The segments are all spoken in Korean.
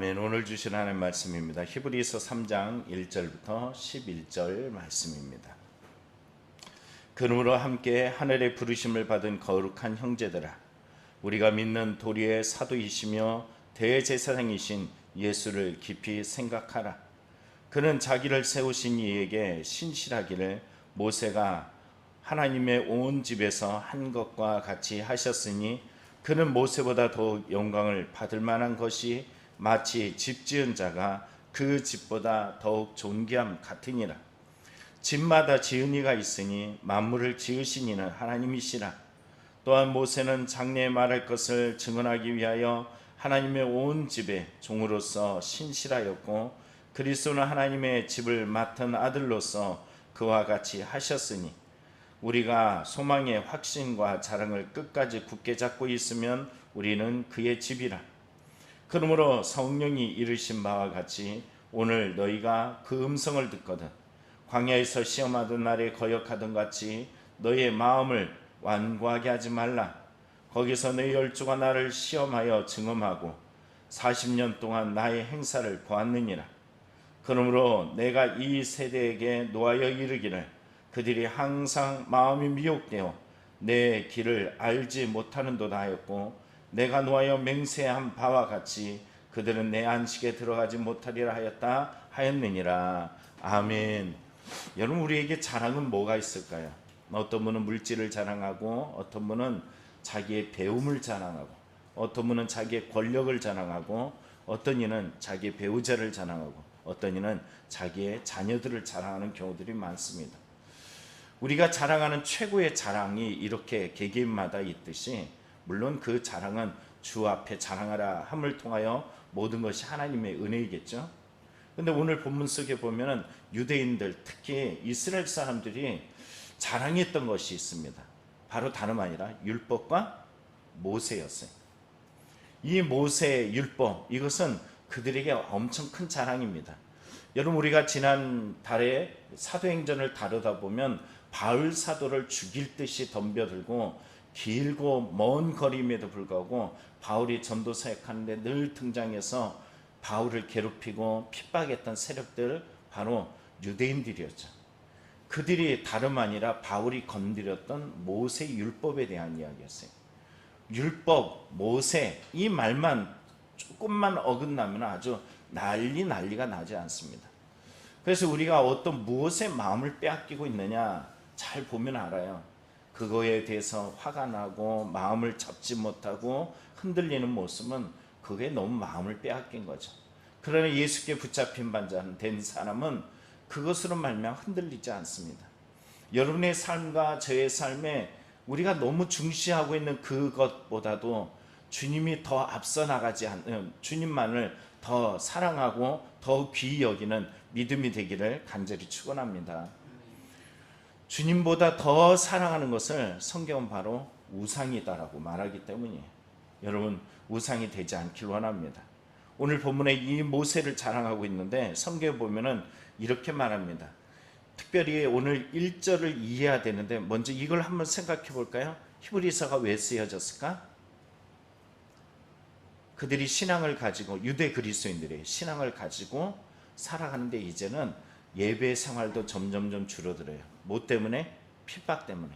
아멘. 오늘 주신 하나님 말씀입니다. 히브리서 3장 1절부터 11절 말씀입니다. 그러므로 함께 하늘의 부르심을 받은 거룩한 형제들아, 우리가 믿는 도리의 사도이시며 대제사장이신 예수를 깊이 생각하라. 그는 자기를 세우신 이에게 신실하기를 모세가 하나님의 온 집에서 한 것과 같이 하셨으니 그는 모세보다 더욱 영광을 받을 만한 것이 마치 집 지은 자가 그 집보다 더욱 존귀함 같으니라. 집마다 지은 이가 있으니 만물을 지으신 이는 하나님이시라. 또한 모세는 장래에 말할 것을 증언하기 위하여 하나님의 온 집의 종으로서 신실하였고 그리스도는 하나님의 집을 맡은 아들로서 그와 같이 하셨으니 우리가 소망의 확신과 자랑을 끝까지 굳게 잡고 있으면 우리는 그의 집이라. 그러므로 성령이 이르신 바와 같이 오늘 너희가 그 음성을 듣거든 광야에서 시험하던 날에 거역하던 같이 너희의 마음을 완고하게 하지 말라. 거기서 너희 열조가 나를 시험하여 증언하고 40년 동안 나의 행사를 보았느니라. 그러므로 내가 이 세대에게 노하여 이르기를 그들이 항상 마음이 미혹되어 내 길을 알지 못하는도다 하였고 내가 노하여 맹세한 바와 같이 그들은 내 안식에 들어가지 못하리라 하였느니라. 아멘. 여러분, 우리에게 자랑은 뭐가 있을까요? 어떤 분은 물질을 자랑하고, 어떤 분은 자기의 배움을 자랑하고, 어떤 분은 자기의 권력을 자랑하고, 어떤 이는 자기의 배우자를 자랑하고, 어떤 이는 자기의 자녀들을 자랑하는 경우들이 많습니다. 우리가 자랑하는 최고의 자랑이 이렇게 개개인마다 있듯이 물론 그 자랑은 주 앞에 자랑하라 함을 통하여 모든 것이 하나님의 은혜이겠죠. 근데 오늘 본문 속에 보면은 유대인들, 특히 이스라엘 사람들이 자랑했던 것이 있습니다. 바로 다름 아니라 율법과 모세였어요. 이 모세의 율법, 이것은 그들에게 엄청 큰 자랑입니다. 여러분, 우리가 지난 달에 사도행전을 다루다 보면 바울 사도를 죽일 듯이 덤벼들고 길고 먼 거리임에도 불구하고 바울이 전도 사역하는데 늘 등장해서 바울을 괴롭히고 핍박했던 세력들, 바로 유대인들이었죠. 그들이 다름 아니라 바울이 건드렸던 모세 율법에 대한 이야기였어요. 율법, 모세, 이 말만 조금만 어긋나면 아주 난리가 나지 않습니다. 그래서 우리가 어떤 무엇에 마음을 빼앗기고 있느냐 잘 보면 알아요. 그거에 대해서 화가 나고 마음을 잡지 못하고 흔들리는 모습은 그게 너무 마음을 빼앗긴 거죠. 그러나 예수께 붙잡힌 반자는 된 사람은 그것으로 말미암아 흔들리지 않습니다. 여러분의 삶과 저의 삶에 우리가 너무 중시하고 있는 그것보다도 주님이 더 앞서 나가지 않는, 주님만을 더 사랑하고 더 귀히 여기는 믿음이 되기를 간절히 축원합니다. 주님보다 더 사랑하는 것을 성경은 바로 우상이다라고 말하기 때문이에요. 여러분, 우상이 되지 않길 원합니다. 오늘 본문에 이 모세를 자랑하고 있는데 성경에 보면은 이렇게 말합니다. 특별히 오늘 1절을 이해해야 되는데 먼저 이걸 한번 생각해 볼까요? 히브리서가 왜 쓰여졌을까? 그들이 신앙을 가지고, 유대 그리스도인들의 신앙을 가지고 살아가는데 이제는 예배 생활도 점점점 줄어들어요. 뭐 때문에? 핍박 때문에.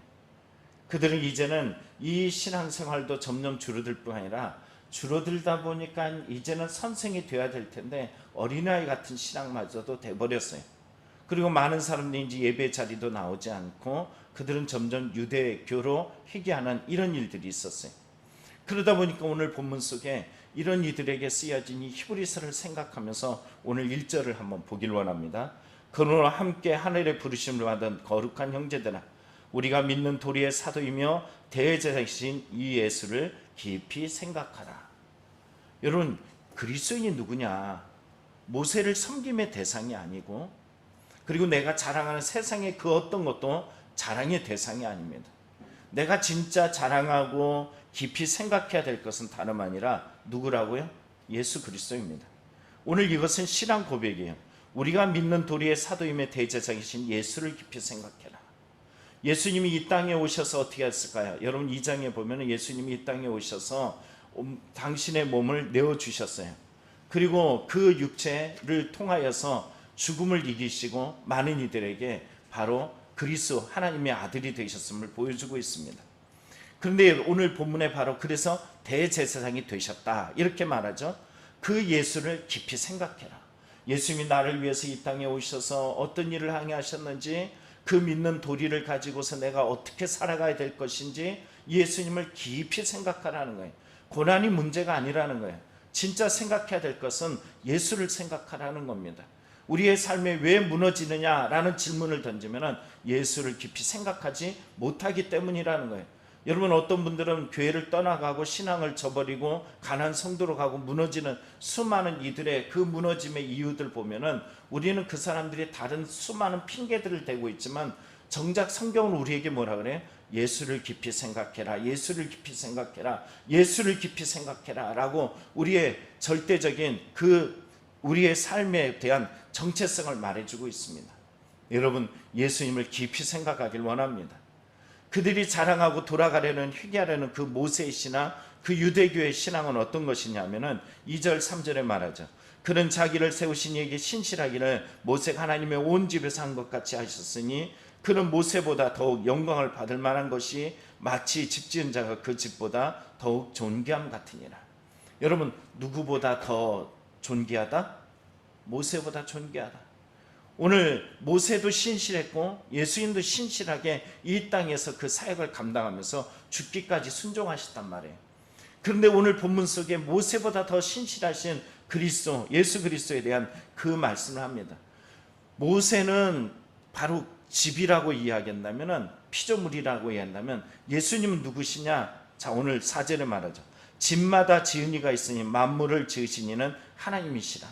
그들은 이제는 이 신앙생활도 점점 줄어들 뿐 아니라 줄어들다 보니까 이제는 선생이 돼야 될 텐데 어린아이 같은 신앙마저도 돼버렸어요. 그리고 많은 사람들이 이제 예배 자리도 나오지 않고 그들은 점점 유대교로 회귀하는 이런 일들이 있었어요. 그러다 보니까 오늘 본문 속에 이런 이들에게 쓰여진 이 히브리서를 생각하면서 오늘 1절을 한번 보길 원합니다. 그러므로 함께 하늘의 부르심을 받은 거룩한 형제들아, 우리가 믿는 도리의 사도이며 대제사장이신 이 예수를 깊이 생각하라. 여러분, 그리스도인이 누구냐? 모세를 섬김의 대상이 아니고, 그리고 내가 자랑하는 세상의 그 어떤 것도 자랑의 대상이 아닙니다. 내가 진짜 자랑하고 깊이 생각해야 될 것은 다름 아니라 누구라고요? 예수 그리스도입니다. 오늘 이것은 신앙 고백이에요. 우리가 믿는 도리의 사도임의 대제사장이신 예수를 깊이 생각해라. 예수님이 이 땅에 오셔서 어떻게 했을까요? 여러분 2장에 보면 예수님이 이 땅에 오셔서 당신의 몸을 내어주셨어요. 그리고 그 육체를 통하여서 죽음을 이기시고 많은 이들에게 바로 그리스도 하나님의 아들이 되셨음을 보여주고 있습니다. 그런데 오늘 본문에 바로 그래서 대제사장이 되셨다 이렇게 말하죠. 그 예수를 깊이 생각해라. 예수님이 나를 위해서 이 땅에 오셔서 어떤 일을 행하셨는지, 그 믿는 도리를 가지고서 내가 어떻게 살아가야 될 것인지 예수님을 깊이 생각하라는 거예요. 고난이 문제가 아니라는 거예요. 진짜 생각해야 될 것은 예수를 생각하라는 겁니다. 우리의 삶에 왜 무너지느냐라는 질문을 던지면 예수를 깊이 생각하지 못하기 때문이라는 거예요. 여러분, 어떤 분들은 교회를 떠나가고 신앙을 저버리고 가난 성도로 가고 무너지는 수많은 이들의 그 무너짐의 이유들 보면은 우리는 그 사람들이 다른 수많은 핑계들을 대고 있지만 정작 성경은 우리에게 뭐라 그래요? 예수를 깊이 생각해라, 예수를 깊이 생각해라, 예수를 깊이 생각해라 라고 우리의 절대적인 그 우리의 삶에 대한 정체성을 말해주고 있습니다. 여러분, 예수님을 깊이 생각하길 원합니다. 그들이 자랑하고 돌아가려는, 회개하려는 그 모세의 신앙, 그 유대교의 신앙은 어떤 것이냐면은 2절 3절에 말하죠. 그는 자기를 세우신 이에게 신실하기를 모세가 하나님의 온 집에서 한 것 같이 하셨으니 그는 모세보다 더욱 영광을 받을 만한 것이 마치 집 지은 자가 그 집보다 더욱 존귀함 같으니라. 여러분, 누구보다 더 존귀하다? 모세보다 존귀하다. 오늘 모세도 신실했고 예수님도 신실하게 이 땅에서 그 사역을 감당하면서 죽기까지 순종하셨단 말이에요. 그런데 오늘 본문 속에 모세보다 더 신실하신 그리스도, 예수 그리스도에 대한 그 말씀을 합니다. 모세는 바로 집이라고 이야기한다면, 피조물이라고 이야기한다면, 예수님은 누구시냐? 자, 오늘 4절에 말하죠. 집마다 지은 이가 있으니 만물을 지으신 이는 하나님이시라.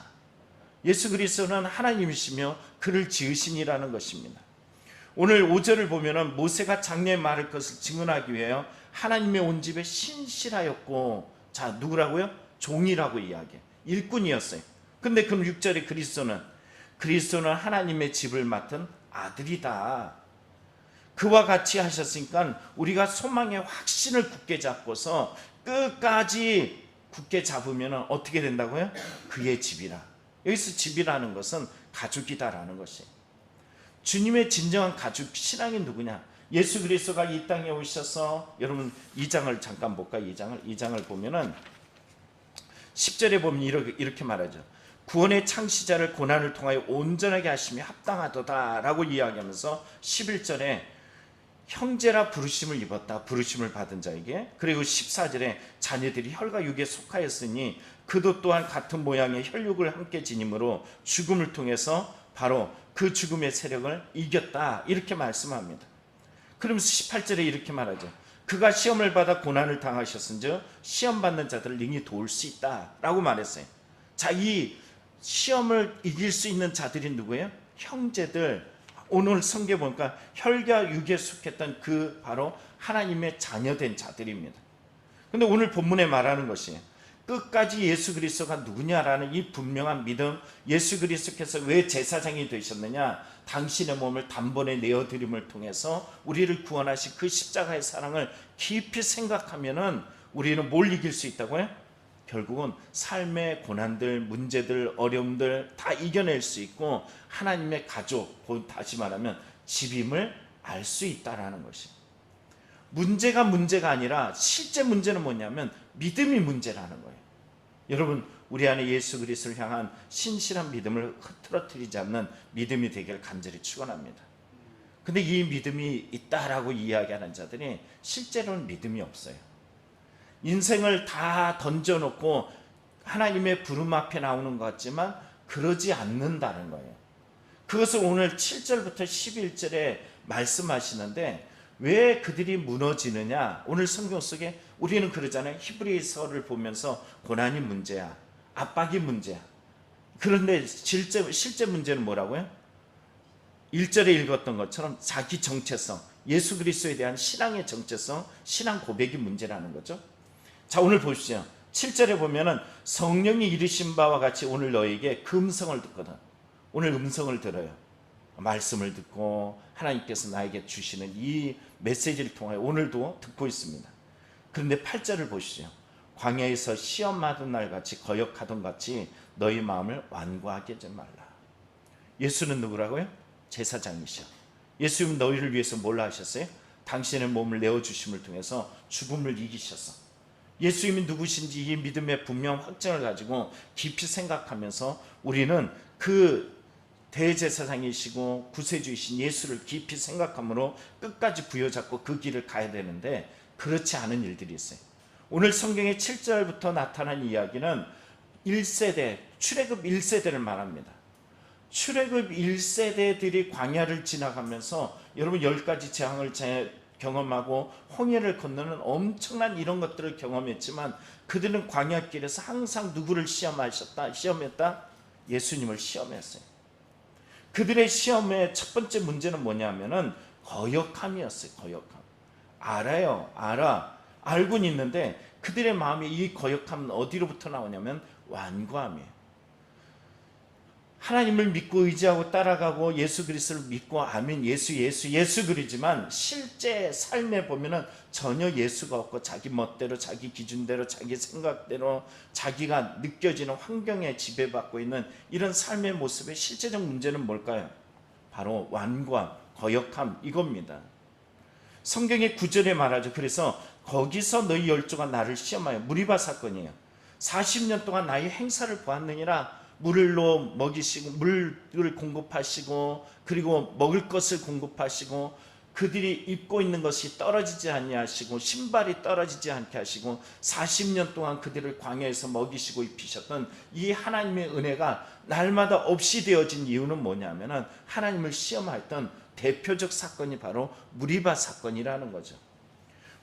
예수 그리스도는 하나님이시며 그를 지으신이라는 것입니다. 오늘 5절을 보면 모세가 장래에 말할 것을 증언하기 위하여 하나님의 온 집에 신실하였고, 자, 누구라고요? 종이라고 이야기해요. 일꾼이었어요. 근데 그럼 6절에 그리스도는 하나님의 집을 맡은 아들이다. 그와 같이 하셨으니까 우리가 소망의 확신을 굳게 잡고서 끝까지 굳게 잡으면 어떻게 된다고요? 그의 집이라. 여기서 집이라는 것은 가족이다라는 것이에요. 주님의 진정한 가족 신앙이 누구냐? 예수 그리스도가 이 땅에 오셔서, 여러분 2장을 잠깐 볼까요? 2장을 보면은 10절에 보면 이렇게 말하죠. 구원의 창시자를 고난을 통하여 온전하게 하심이 합당하도다 라고 이야기하면서 11절에 형제라 부르심을 입었다, 부르심을 받은 자에게. 그리고 14절에 자녀들이 혈과 육에 속하였으니 그도 또한 같은 모양의 혈육을 함께 지님으로 죽음을 통해서 바로 그 죽음의 세력을 이겼다 이렇게 말씀합니다. 그러면서 18절에 이렇게 말하죠. 그가 시험을 받아 고난을 당하셨은즉 시험 받는 자들을 능히 도울 수 있다 라고 말했어요. 자, 이 시험을 이길 수 있는 자들이 누구예요? 형제들. 오늘 성경에 보니까 혈과 육에 속했던 그 바로 하나님의 자녀된 자들입니다. 근데 오늘 본문에 말하는 것이 끝까지 예수 그리스도가 누구냐라는 이 분명한 믿음, 예수 그리스도께서 왜 제사장이 되셨느냐? 당신의 몸을 단번에 내어드림을 통해서 우리를 구원하신 그 십자가의 사랑을 깊이 생각하면은 우리는 뭘 이길 수 있다고요? 결국은 삶의 고난들, 문제들, 어려움들 다 이겨낼 수 있고 하나님의 가족, 다시 말하면 집임을 알 수 있다라는 것입니다. 문제가 아니라 실제 문제는 뭐냐면 믿음이 문제라는 거예요. 여러분, 우리 안에 예수 그리스도를 향한 신실한 믿음을 흐트러뜨리지 않는 믿음이 되길 간절히 축원합니다. 근데 이 믿음이 있다라고 이야기하는 자들이 실제로는 믿음이 없어요. 인생을 다 던져놓고 하나님의 부름 앞에 나오는 것 같지만 그러지 않는다는 거예요. 그것을 오늘 7절부터 11절에 말씀하시는데, 왜 그들이 무너지느냐? 오늘 성경 속에 우리는 그러잖아요. 히브리서를 보면서 고난이 문제야, 압박이 문제야. 그런데 실제 문제는 뭐라고요? 1절에 읽었던 것처럼 자기 정체성, 예수 그리스도에 대한 신앙의 정체성, 신앙 고백이 문제라는 거죠. 자, 오늘 보십시오. 7절에 보면은 성령이 이르신 바와 같이 오늘 너에게 그 음성을 듣거든. 오늘 음성을 들어요. 말씀을 듣고 하나님께서 나에게 주시는 이 메시지를 통하여 오늘도 듣고 있습니다. 그런데 8절을 보시죠. 광야에서 시험하던 날 같이 거역하던 같이 너희 마음을 완고하게 하지 말라. 예수는 누구라고요? 제사장이셔. 예수님은 너희를 위해서 뭘 하셨어요? 당신의 몸을 내어주심을 통해서 죽음을 이기셨어. 예수님이 누구신지 이 믿음의 분명 확증을 가지고 깊이 생각하면서 우리는 그 대제사장이시고 구세주이신 예수를 깊이 생각함으로 끝까지 부여잡고 그 길을 가야 되는데 그렇지 않은 일들이 있어요. 오늘 성경의 7절부터 나타난 이야기는 1세대, 출애굽 1세대를 말합니다. 출애굽 1세대들이 광야를 지나가면서 여러분 10가지 재앙을 경험하고 홍해를 건너는 엄청난 이런 것들을 경험했지만 그들은 광야길에서 항상 누구를 시험했다? 예수님을 시험했어요. 그들의 시험의 첫 번째 문제는 뭐냐면은 거역함이었어요. 거역함. 알아. 알고는 있는데 그들의 마음에 이 거역함은 어디로부터 나오냐면 완고함이에요. 하나님을 믿고 의지하고 따라가고 예수 그리스도를 믿고 아멘 예수 그리지만 실제 삶에 보면은 전혀 예수가 없고 자기 멋대로 자기 기준대로 자기 생각대로 자기가 느껴지는 환경에 지배받고 있는 이런 삶의 모습의 실제적 문제는 뭘까요? 바로 완고함, 거역함 이겁니다. 성경의 9절에 말하죠. 그래서 거기서 너희 열조가 나를 시험하여 무리바 사건이에요. 40년 동안 나의 행사를 보았느니라. 물로 먹이시고 물을 공급하시고 그리고 먹을 것을 공급하시고 그들이 입고 있는 것이 떨어지지 아니하시고 신발이 떨어지지 않게 하시고 40년 동안 그들을 광야에서 먹이시고 입히셨던 이 하나님의 은혜가 날마다 없이 되어진 이유는 뭐냐면은 하나님을 시험했던 대표적 사건이 바로 무리바 사건이라는 거죠.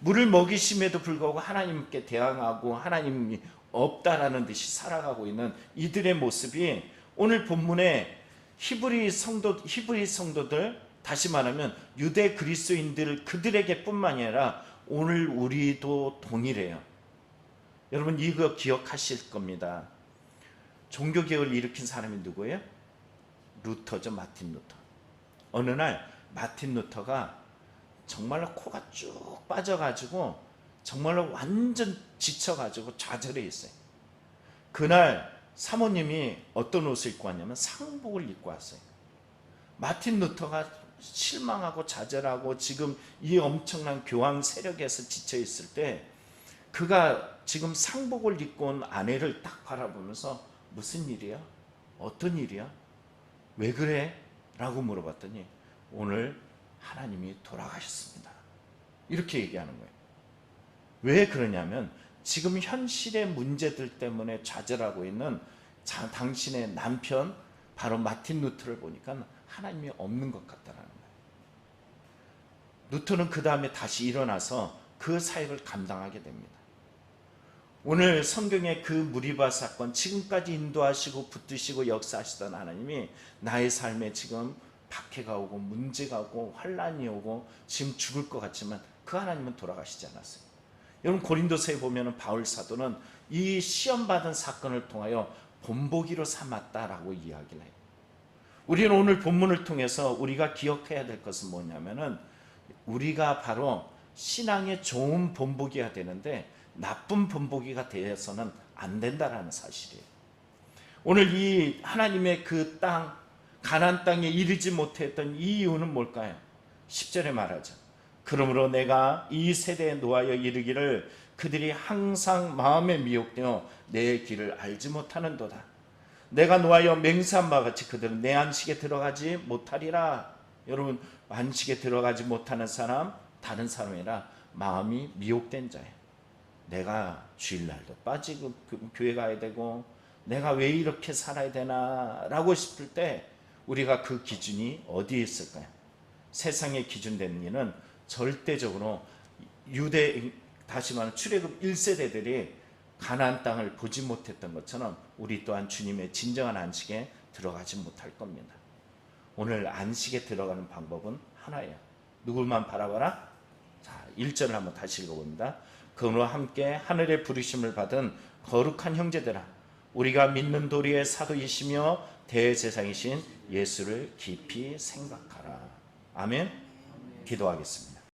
물을 먹이심에도 불구하고 하나님께 대항하고 하나님이 없다라는 듯이 살아가고 있는 이들의 모습이 오늘 본문에 히브리 성도들 다시 말하면 유대 그리스도인들 그들에게 뿐만이 아니라 오늘 우리도 동일해요. 여러분 이거 기억하실 겁니다. 종교개혁을 일으킨 사람이 누구예요? 루터죠. 마틴 루터. 어느 날 마틴 루터가 정말로 코가 쭉 빠져가지고 정말로 완전 지쳐가지고 좌절해 있어요. 그날 사모님이 어떤 옷을 입고 왔냐면 상복을 입고 왔어요. 마틴 루터가 실망하고 좌절하고 지금 이 엄청난 교황 세력에서 지쳐 있을 때 그가 지금 상복을 입고 온 아내를 딱 바라보면서 무슨 일이야? 어떤 일이야? 왜 그래? 라고 물어봤더니 오늘 하나님이 돌아가셨습니다. 이렇게 얘기하는 거예요. 왜 그러냐면 지금 현실의 문제들 때문에 좌절하고 있는 당신의 남편 바로 마틴 루터를 보니까 하나님이 없는 것 같다라는 거예요. 루터는 그 다음에 다시 일어나서 그 사역을 감당하게 됩니다. 오늘 성경의 그 무리바 사건 지금까지 인도하시고 붙드시고 역사하시던 하나님이 나의 삶에 지금 박해가 오고 문제가 오고 환란이 오고 지금 죽을 것 같지만 그 하나님은 돌아가시지 않았어요. 여러분 고린도서에 보면 바울 사도는 이 시험받은 사건을 통하여 본보기로 삼았다라고 이야기를 해요. 우리는 오늘 본문을 통해서 우리가 기억해야 될 것은 뭐냐면은 우리가 바로 신앙의 좋은 본보기가 되는데 나쁜 본보기가 되어서는 안 된다라는 사실이에요. 오늘 이 하나님의 그 땅 가나안 땅에 이르지 못했던 이 이유는 뭘까요? 10절에 말하죠. 그러므로 내가 이 세대에 노하여 이르기를 그들이 항상 마음에 미혹되어 내 길을 알지 못하는도다. 내가 노하여 맹세한 바와 같이 그들은 내 안식에 들어가지 못하리라. 여러분 안식에 들어가지 못하는 사람 다른 사람이라 마음이 미혹된 자예요. 내가 주일날도 빠지고 교회 가야 되고 내가 왜 이렇게 살아야 되나 라고 싶을 때 우리가 그 기준이 어디에 있을까요? 세상의 기준 되는 이는 절대적으로 다시 말하면 출애굽 1세대들이 가나안 땅을 보지 못했던 것처럼 우리 또한 주님의 진정한 안식에 들어가지 못할 겁니다. 오늘 안식에 들어가는 방법은 하나예요. 누굴만 바라봐라? 자, 1절을 한번 다시 읽어봅니다. 그러므로 함께 하늘의 부르심을 받은 거룩한 형제들아, 우리가 믿는 도리의 사도이시며 대제사장이신 예수를 깊이 생각하라. 아멘. 기도하겠습니다.